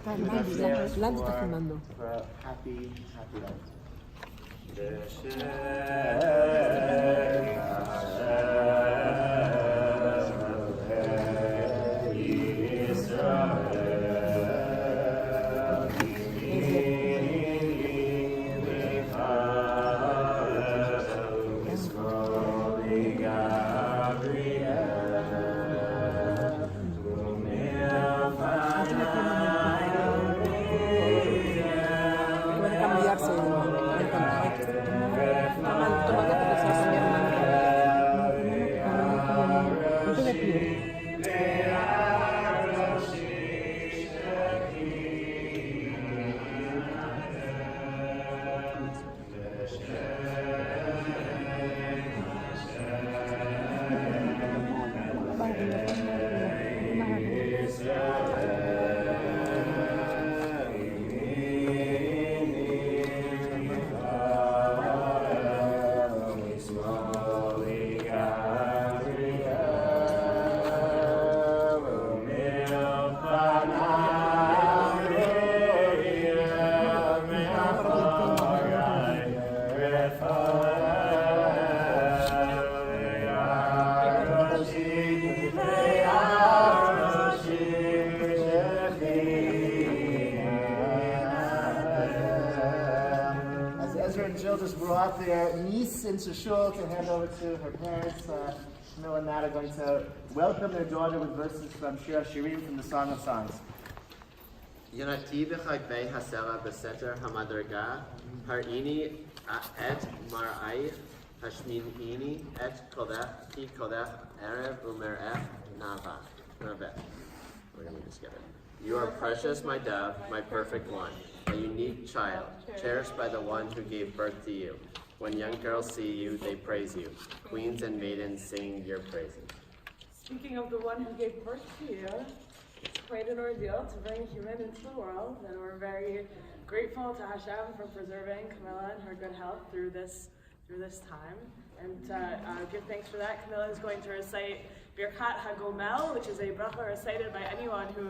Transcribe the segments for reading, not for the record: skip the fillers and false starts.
for a happy life. Brought their niece into shul to hand over to her parents. Camilla and Matt are going to welcome their daughter with verses from Shir HaShirim, from the Song of Songs. Yonati b'chagvei hasela b'seter hamadarga harini et mar'aich hashminini et kodech ki kodech erev umerech naveh. We're going to just get it. You are precious, my dove, my perfect one, a unique child, cherished by the one who gave birth to you. When young girls see you, they praise you. Queens and maidens sing your praises. Speaking of the one who gave birth to you, it's quite an ordeal to bring a human into the world, and we're very grateful to Hashem for preserving Camilla and her good health through this time. And give thanks for that. Camilla is going to recite Birkat HaGomel, which is a bracha recited by anyone who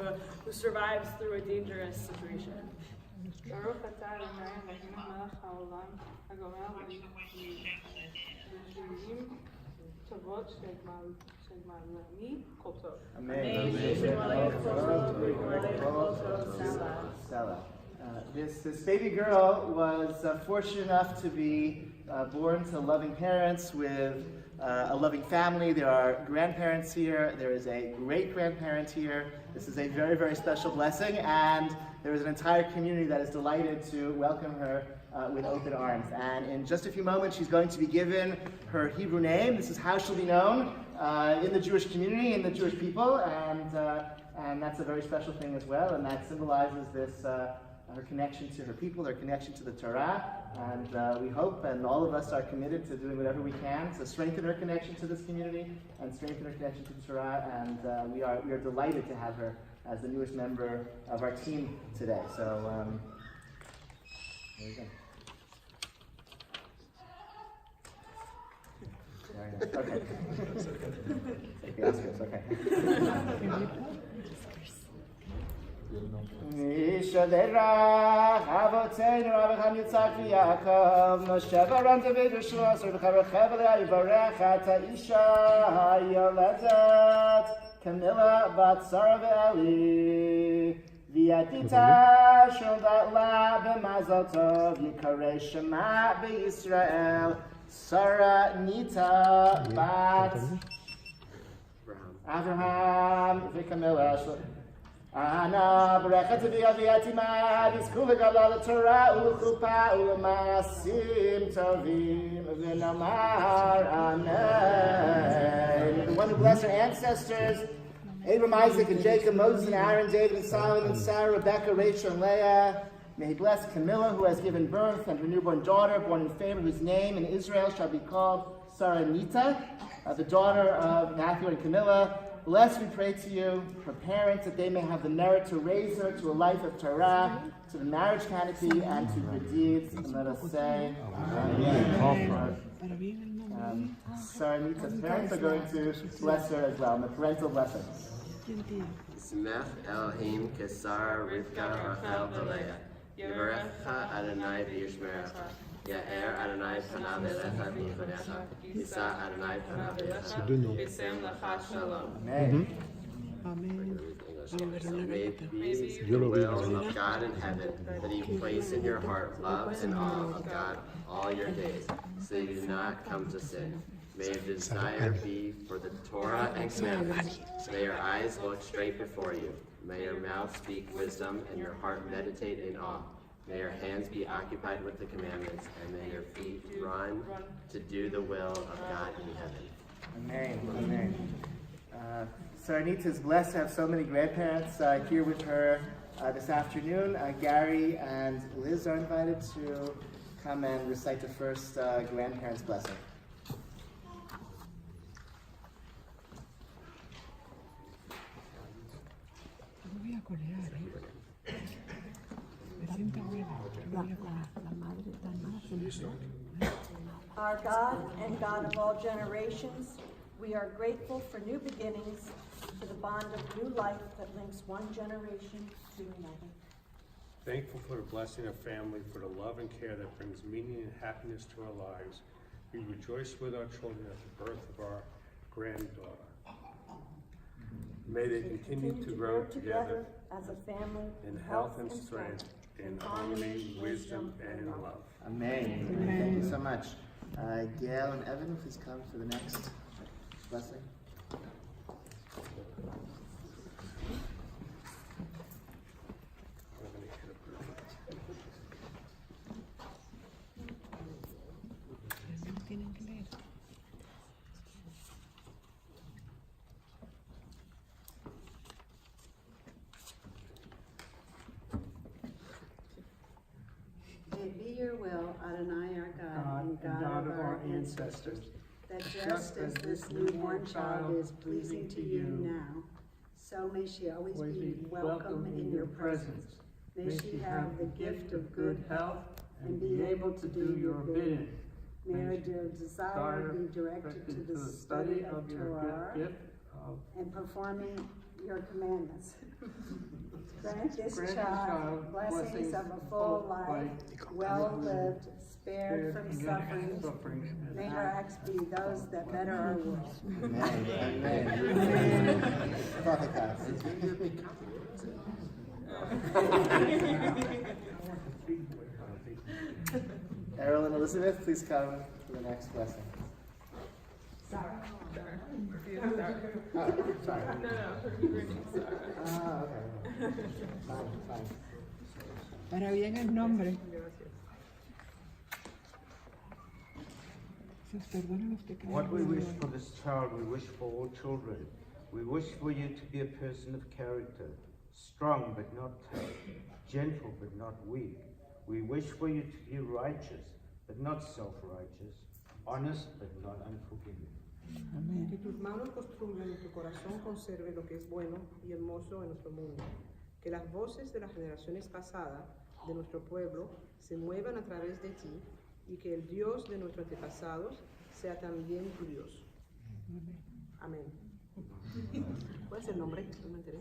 survives through a dangerous situation. Baruch atah Adonai Eloheinu melech haolam hagomel b'shirim tovot shegmalani kol tov. Amen. Sara. This baby girl was fortunate enough to be born to loving parents with a loving family. There are grandparents here. There is a great-grandparent here. This is a very, very special blessing, and there is an entire community that is delighted to welcome her with open arms. And in just a few moments, she's going to be given her Hebrew name. This is how she'll be known in the Jewish community, in the Jewish people, and that's a very special thing as well, and that symbolizes this her connection to her people, her connection to the Torah, and we hope, and all of us are committed to doing whatever we can to strengthen her connection to this community and strengthen her connection to the Torah, and we are delighted to have her as the newest member of our team today. So, there you go. Very nice. Okay. Take the Oscars, okay. Yishadera Avoteinu Avraham Yitzchak v'Yaakov Moshe v'Aaron David v'Shlomo Asher v'Chaver Chevel Yivarech et ha'isha ha'yoledet Camilla bat Sara v'Eli v'yadita shodat la b'mazal tov yikarei Shema b'Yisrael Sara Nita bat Avraham v'Camilla Ana b'rechet v'yaviyatima v'zku v'galal Torah u'chupa u'masim tovim v'namar amen. The one who blessed our ancestors, Abraham, Isaac, and Jacob, Moses, and Aaron, David, and Solomon, Sarah, Rebecca, Rachel, and Leah. May he bless Camilla, who has given birth, and her newborn daughter, born in favor, whose name in Israel shall be called Sara Nita, the daughter of Matthew and Camilla. Bless, we pray to you, her parents, that they may have the merit to raise her to a life of Torah, to the marriage canopy, and to good deeds. And let us say, Amen. Sara Nita's parents are going to bless her as well, and the parental blessing. Smech Elohim Kesar Rivka Rachel Belea. Yevarecha Adonai v'yishmerecha. Ya'er Adonai panav elecha v'yichonecha. Yisa Adonai panav elecha. V'sem lecha shalom. Amen. May it be the will of God in heaven that He place in your heart love and awe of God all your days, so you do not come to sin. May your desire be for the Torah and commandments. May your eyes look straight before you. May your mouth speak wisdom and your heart meditate in awe. May your hands be occupied with the commandments, and may your feet run to do the will of God in heaven. Amen. Amen. Saranita is blessed to have so many grandparents here with her this afternoon. Gary and Liz are invited to come and recite the first grandparents' blessing. Voy a colear, Me siento buena. Voy a colear. La madre tan mala. Our God and God of all generations, we are grateful for new beginnings, for the bond of new life that links one generation to another. Thankful for the blessing of family, for the love and care that brings meaning and happiness to our lives. We rejoice with our children at the birth of our granddaughter. May they continue to grow together as a family in health and strength, in harmony, wisdom, and love. Amen. Amen. Thank you so much. Gail and Evan, please come for the next blessing. Tienen que leer. May it be your will, Adonai our God, and God of our ancestors, that just as this newborn child is pleasing to you now, so may she always be welcome in your presence. May she have the gift of good health and be able to do your bidding. May her desire be directed to the study of Torah and performing your commandments. Grant this child blessings of a full life, well lived, spared from sufferings. May her acts be those that better our world. Amen. Amen. Father God. Errol and Elizabeth, please come for the next blessing. Sara. Oh, sorry. No, her name's Sara. Ah, okay. Fine. Para bien el nombre. Se os perdona los pecados. What we wish for this child, we wish for all children. We wish for you to be a person of character, strong but not tough, gentle but not weak. We wish for you to be righteous but not self-righteous, honest but not unforgiving. Que tus manos construyan y tu corazón conserve lo que es bueno y hermoso en nuestro mundo. Que las voces de las generaciones pasadas de nuestro pueblo se muevan a través de ti y que el Dios de nuestros antepasados sea también tu Dios. Amén. ¿Cuál es el nombre? No me enteré.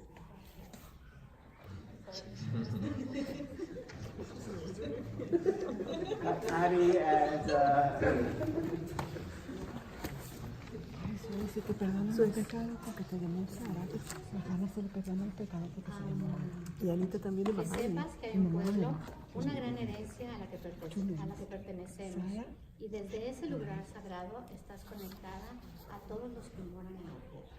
Patty and Si te perdonan el pecado porque te llamó Sara, Sara se le perdona el pecado porque se llamó Ana. Y Anita también es Que mamá. sepas que hay un pueblo, una gran herencia a la que pertenecemos. Y desde ese lugar sagrado estás conectada a todos los que moran en la tierra.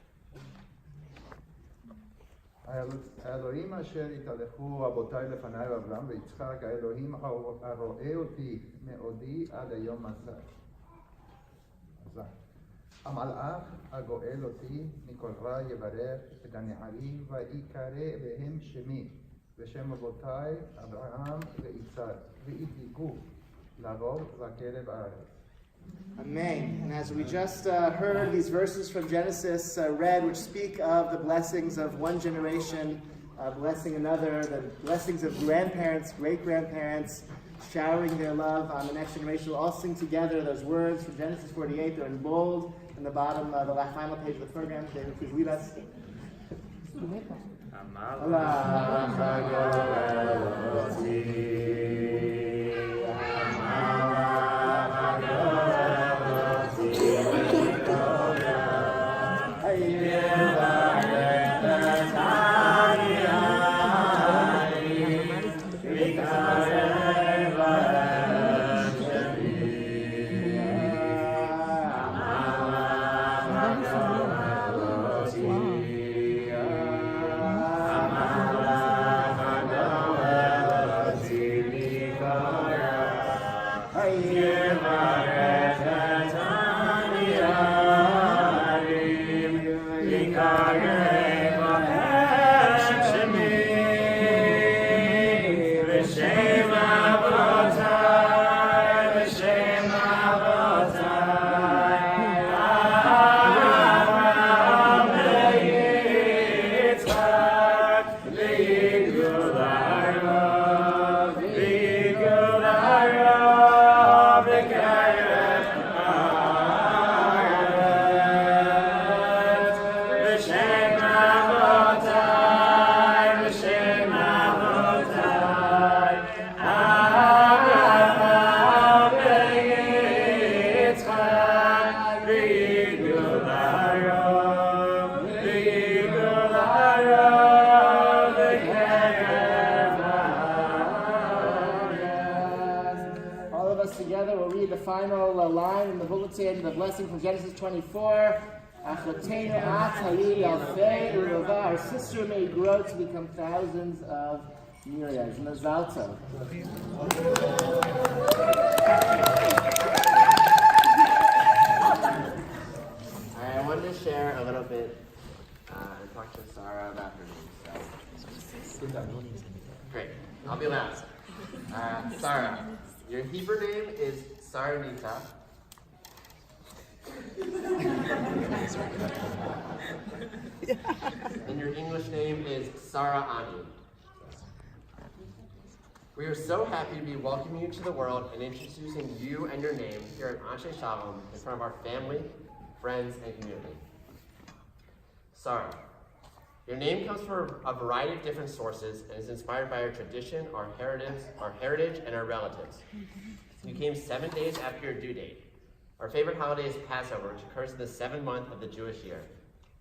האלוהים אשר התהלכו רבותיי לפניי אברהם ויצחק, האלוהים הרואה אותי מעודי עד היום הזה. המלאך הגואל אותי מכל רע יברך את הנערים ויקרא בהם שמי ושם אבותיי אברהם ויצחק וידבקו לרוב בקרב הארץ. Amen. And as we just heard these verses from Genesis read, which speak of the blessings of one generation blessing another, the blessings of grandparents, great-grandparents, showering their love on the next generation, we'll all sing together those words from Genesis 48. They're in bold in the bottom, the final page of the program. David, please lead us. Together, we'll read the final line in the bulletin, the blessing from Genesis 24. Achotenu at hayid alfei urova. Our sister may grow to become thousands of myriads. Mazal tov. I wanted to share a little bit and talk to Sara about her name. So. Great. I'll be last. Sara. Your Hebrew name is Saranita. And your English name is Sara Ani. We are so happy to be welcoming you to the world and introducing you and your name here at Anshe Shalom in front of our family, friends, and community. Sara. Your name comes from a variety of different sources and is inspired by our tradition, our heritage, and our relatives. You came 7 days after your due date. Our favorite holiday is Passover, which occurs in the 7th month of the Jewish year.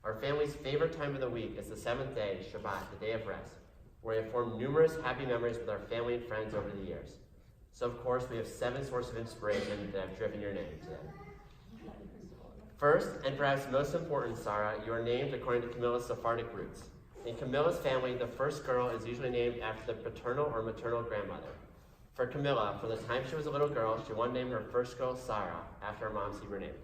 Our family's favorite time of the week is the 7th day, Shabbat, the day of rest, where we have formed numerous happy memories with our family and friends over the years. So of course, we have 7 sources of inspiration that have driven your name today. First, and perhaps most important, Sara, you are named according to Camilla's Sephardic roots. In Camilla's family, the first girl is usually named after the paternal or maternal grandmother. For Camilla, from the time she was a little girl, she wanted to name her first girl Sara, after her mom's Hebrew name.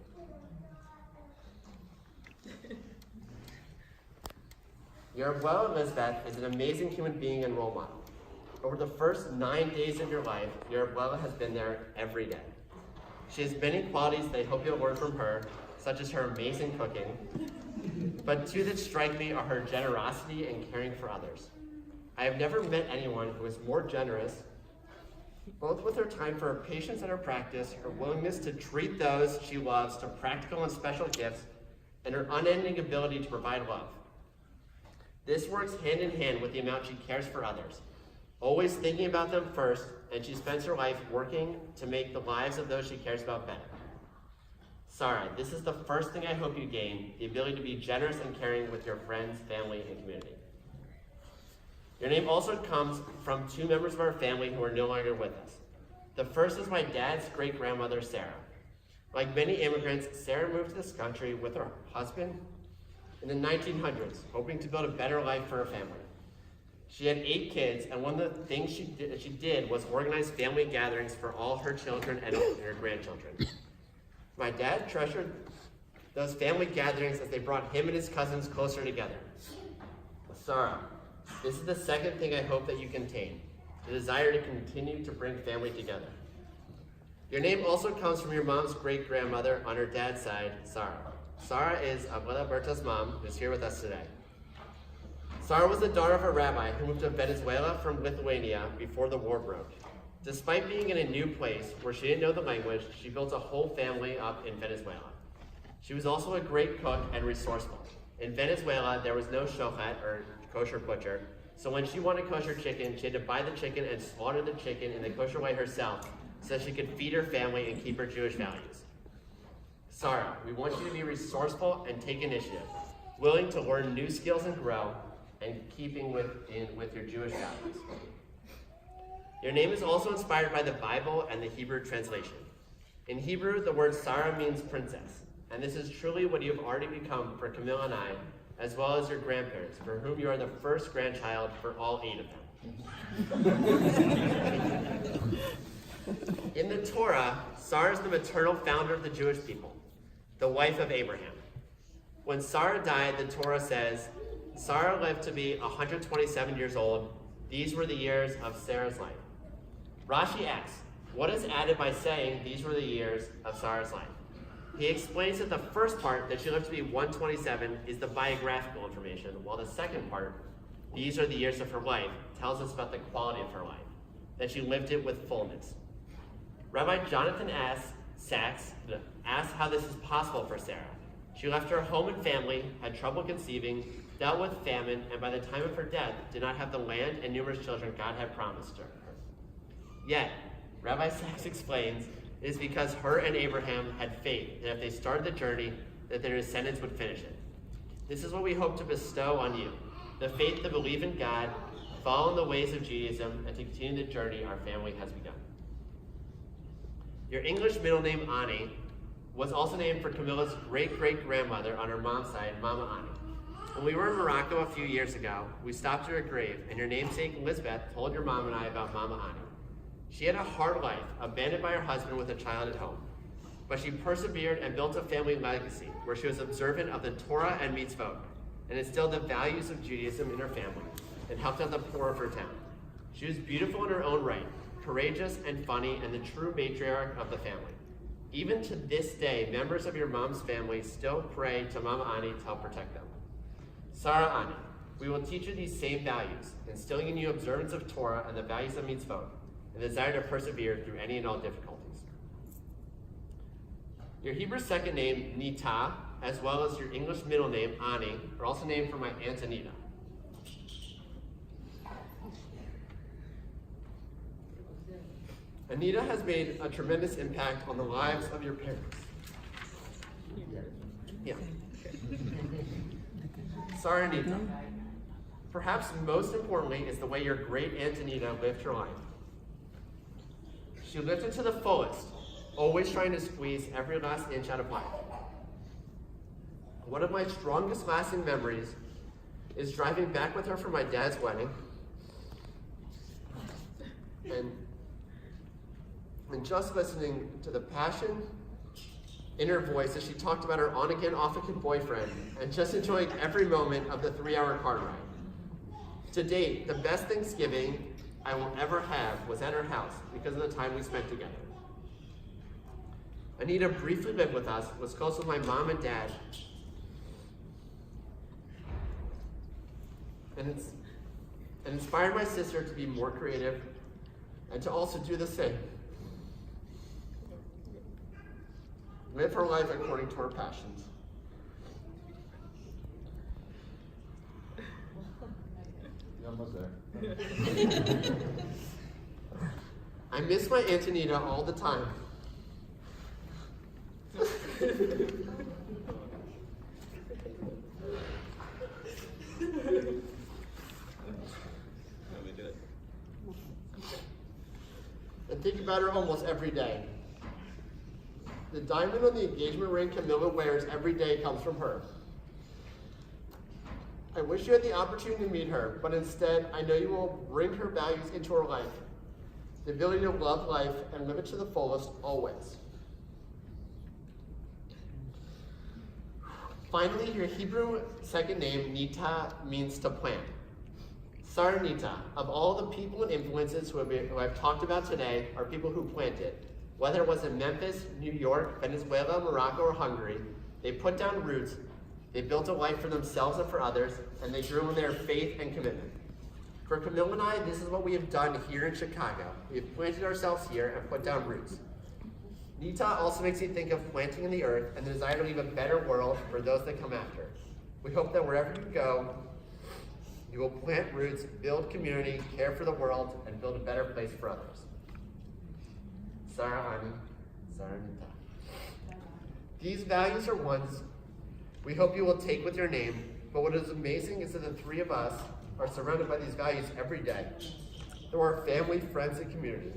Your abuela Elizabeth is an amazing human being and role model. Over the first 9 days of your life, your abuela has been there every day. She has many qualities that I hope you'll learn from her, such as her amazing cooking, but two that strike me are her generosity and caring for others. I have never met anyone who is more generous, both with her time for her patience and her practice, her willingness to treat those she loves to practical and special gifts, and her unending ability to provide love. This works hand in hand with the amount she cares for others, always thinking about them first, and she spends her life working to make the lives of those she cares about better. Sara, this is the first thing I hope you gain, the ability to be generous and caring with your friends, family, and community. Your name also comes from 2 members of our family who are no longer with us. The first is my dad's great-grandmother, Sara. Like many immigrants, Sara moved to this country with her husband in the 1900s, hoping to build a better life for her family. She had 8 kids, and one of the things she did was organize family gatherings for all her children and her grandchildren. My dad treasured those family gatherings as they brought him and his cousins closer together. Sara, this is the second thing I hope that you contain, the desire to continue to bring family together. Your name also comes from your mom's great-grandmother on her dad's side, Sara. Sara is Abuela Berta's mom, who's here with us today. Sara was the daughter of a rabbi who moved to Venezuela from Lithuania before the war broke. Despite being in a new place where she didn't know the language, she built a whole family up in Venezuela. She was also a great cook and resourceful. In Venezuela, there was no shochet, or kosher butcher, so when she wanted kosher chicken, she had to buy the chicken and slaughter the chicken in the kosher way herself so she could feed her family and keep her Jewish values. Sara, we want you to be resourceful and take initiative, willing to learn new skills and grow, and keeping with your Jewish values. Your name is also inspired by the Bible and the Hebrew translation. In Hebrew, the word Sara means princess, and this is truly what you have already become for Camille and I, as well as your grandparents, for whom you are the first grandchild for all 8 of them. In the Torah, Sarah is the maternal founder of the Jewish people, the wife of Abraham. When Sarah died, the Torah says, Sarah lived to be 127 years old. These were the years of Sarah's life. Rashi asks, what is added by saying these were the years of Sarah's life? He explains that the first part, that she lived to be 127, is the biographical information, while the second part, these are the years of her life, tells us about the quality of her life, that she lived it with fullness. Rabbi Jonathan Sachs asks how this is possible for Sarah. She left her home and family, had trouble conceiving, dealt with famine, and by the time of her death, did not have the land and numerous children God had promised her. Yet, Rabbi Sachs explains, it is because her and Abraham had faith that if they started the journey, that their descendants would finish it. This is what we hope to bestow on you, the faith to believe in God, follow in the ways of Judaism, and to continue the journey our family has begun. Your English middle name, Ani, was also named for Camilla's great-great-grandmother on her mom's side, Mama Ani. When we were in Morocco a few years ago, we stopped at her grave, and your namesake, Elizabeth, told your mom and I about Mama Ani. She had a hard life, abandoned by her husband with a child at home. But she persevered and built a family legacy where she was observant of the Torah and mitzvot, and instilled the values of Judaism in her family, and helped out the poor of her town. She was beautiful in her own right, courageous and funny, and the true matriarch of the family. Even to this day, members of your mom's family still pray to Mama Ani to help protect them. Sara Ani, we will teach you these same values, instilling in you observance of Torah and the values of mitzvot, and the desire to persevere through any and all difficulties. Your Hebrew second name, Nita, as well as your English middle name, Ani, are also named for my Aunt Anita. Anita has made a tremendous impact on the lives of your parents. Yeah. Sorry, Anita. Perhaps most importantly is the way your great Aunt Anita lived her life. She lived it to the fullest, always trying to squeeze every last inch out of life. One of my strongest lasting memories is driving back with her for my dad's wedding, and just listening to the passion in her voice as she talked about her on-again, off-again boyfriend, and just enjoying every moment of the 3-hour car ride. To date, the best Thanksgiving I will ever have was at her house because of the time we spent together. Anita briefly lived with us, was close with my mom and dad, and inspired my sister to be more creative and to also do the same. Live her life according to her passions. You're almost there. I miss my Aunt Anita all the time. And think about her almost every day. The diamond on the engagement ring Camilla wears every day comes from her. I wish you had the opportunity to meet her, but instead, I know you will bring her values into her life. The ability to love life and live it to the fullest, always. Finally, your Hebrew second name, Nita, means to plant. Sara Nita, of all the people and influences who I've talked about today, are people who planted. Whether it was in Memphis, New York, Venezuela, Morocco, or Hungary, they put down roots, they built a life for themselves and for others, and they grew in their faith and commitment. For Camille and I, this is what we have done here in Chicago. We have planted ourselves here and put down roots. Nita also makes me think of planting in the earth and the desire to leave a better world for those that come after. We hope that wherever you go, you will plant roots, build community, care for the world, and build a better place for others. Sara Ani, Sara Nita. These values are ones we hope you will take with your name, but what is amazing is that the three of us are surrounded by these values every day through our family, friends, and community.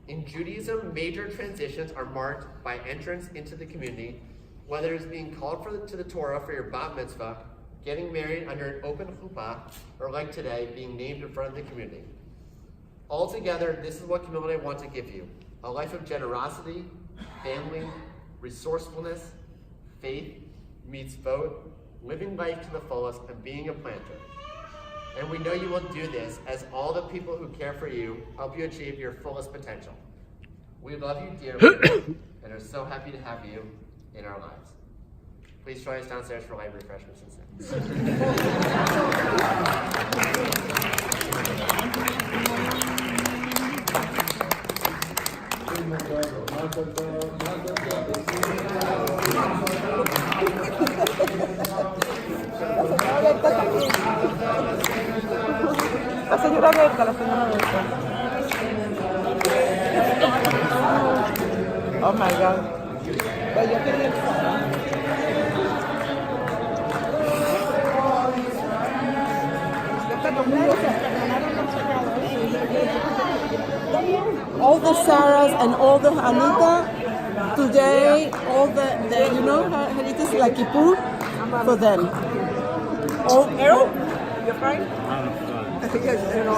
In Judaism, major transitions are marked by entrance into the community, whether it's being called to the Torah for your bat mitzvah, getting married under an open chuppah, or like today, being named in front of the community. Altogether, this is what community I want to give you: a life of generosity, family, resourcefulness, faith meets both, living life to the fullest, and being a planter. And we know you will do this as all the people who care for you help you achieve your fullest potential. We love you dearly and are so happy to have you in our lives. Please join us downstairs for light refreshments and La señora Berta, la señora Berta. Oh my God. Pero yo quería all the Saras and all the Anita today, all the you know, Heritage like Kippur for them. All, Errol, you're fine? I'm fine. Yes, you know,